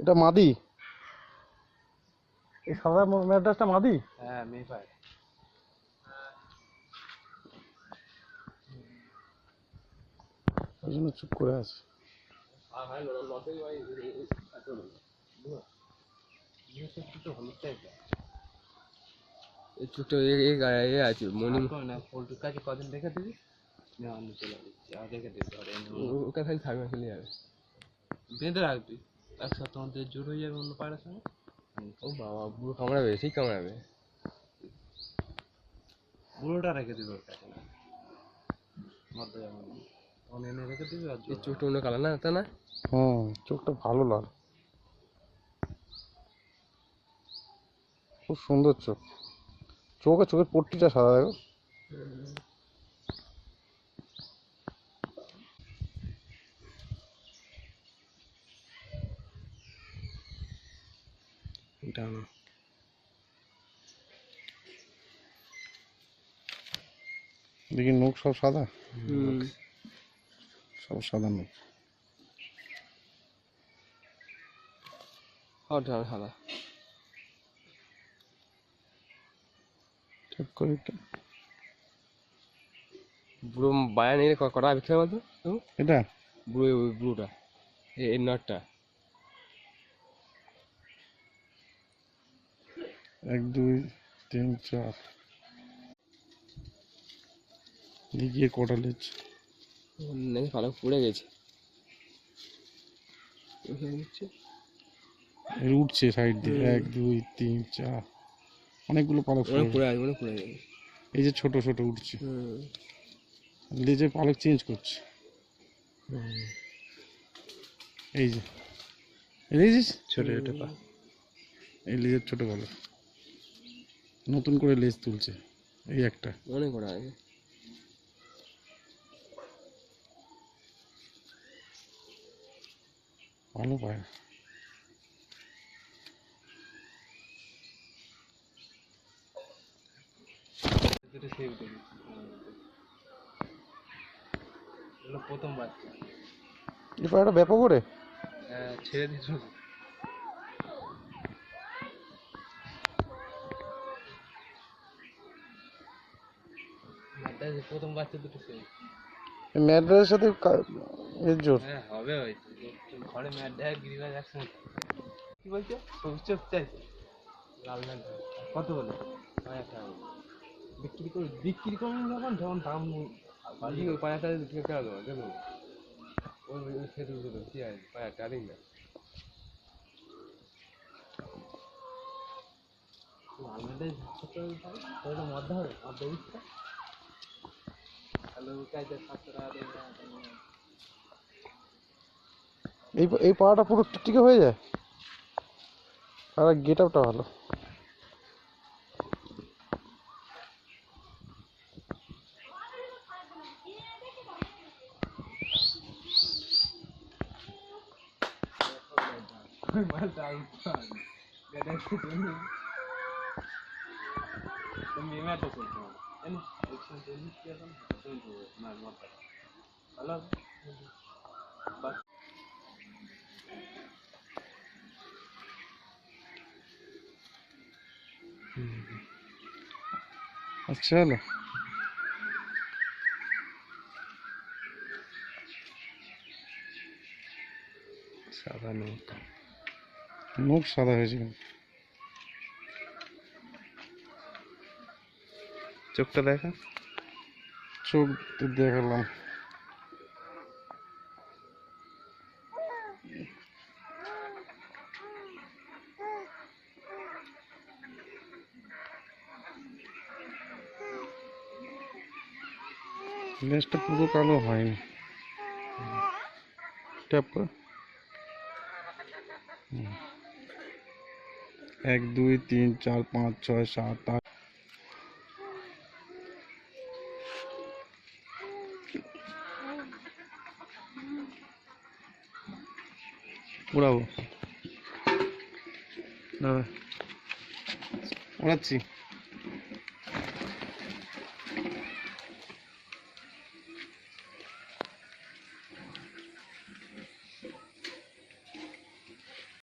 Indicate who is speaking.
Speaker 1: এটা মাদি, এই সাদা ম্যাড্রাসটা মাদি।
Speaker 2: হ্যাঁ মেফার।
Speaker 1: ওই জন্য চুপ করে আছে।
Speaker 2: এই ছোট আছে মনি না পোল্ট্রির কাছে কদিন রেখে দিবি, আমি চলে যাচ্ছি আর রেখে দিবি, ওকে খালি থাকবে চলে যাবে, বেঁধে রাখবি, এক সপ্তাহ মধ্যে জোর হয়ে যাবে অন্য পায়রার সঙ্গে। ও বাবা বুড়ো কামড়াবে, ঠিক কামড়াবে, বুড়োটা রেখে দিবি ওর কাছে, মধ্যে যেমন এনে রেখে দিবি। আর চোখটা অন্য কালার না, তা না?
Speaker 1: চোখটা ভালো লাল, খুব সুন্দর চোখ। চোখের পট্টিটা সাদা দেখো। দেখি নখ সব সাদা, সব সাদা নখ।
Speaker 2: সাদা
Speaker 1: ঠিক করে
Speaker 2: বুড়ো বায়া নিয়ে কটা বিক্রি হবে তো
Speaker 1: এটা
Speaker 2: বুড়ো, ওই বুড়োটা এই নটটা।
Speaker 1: 1 2 3 4 দিকে কটা লেজ
Speaker 2: নাকি ভালো পুড়ে গেছে,
Speaker 1: উঠছে সাইড দিয়ে। 1 2 3 4 অনেকগুলো পালক
Speaker 2: পুড়ে আছে, মনে পুড়ে যাবে।
Speaker 1: এই যে ছোট ছোট উঠছে, লেজে পালক চেঞ্জ করছে। এই যে লেজ
Speaker 2: ছোট ছোট পা,
Speaker 1: এই লেজের ছোট পালক, নতুন করে লেজ তুলছে। এই একটা
Speaker 2: অনেক করা আছে।
Speaker 1: ভালো পায়।
Speaker 2: প্রথম বাচ্চা
Speaker 1: এই পায়রাটা ব্যাপক করে
Speaker 2: ছেড়ে দিল, প্রথম বাচ্চা দুটো সেই
Speaker 1: ম্যাড্রাসের সাথে এর জোর।
Speaker 2: হ্যাঁ হবে, ওই ঘরে ম্যাট দেয় গিরিবাজ একসঙ্গে। কি বলছো চোখ চাইছে লাল ম্যাট কত বলে? 5,000 টাকা বিক্রি করুন যখন, যখন দাম ওই 5,000 টাকা বিক্রি করে দেবো, দেবো ওই খেতে দেবো, কি আছে 5,000 টাকা দিন না। লাল ম্যাটের ওটা মধ্যে হবে, মধ্যে দিচ্ছে হ্যালো কাজে 700 টাকা দেবে।
Speaker 1: এই পাড়াটা পুরো টিকটিকে হয়ে যায়, আর গেট আপটা ভালো।
Speaker 2: মালটা তুমি ম্যাটে চলতে হবে, ভালো বাস।
Speaker 1: আচ্ছা হলো
Speaker 2: সাদা নোট,
Speaker 1: মুখ সাদা হয়েছে,
Speaker 2: চোখটা দেখা,
Speaker 1: চোখ দেখালাম। লেজটা পুরো কালো হয়নি, ট্যাপ করে 1 2 3 4 5 6 7 8 উড়াবো, উড়াচ্ছি।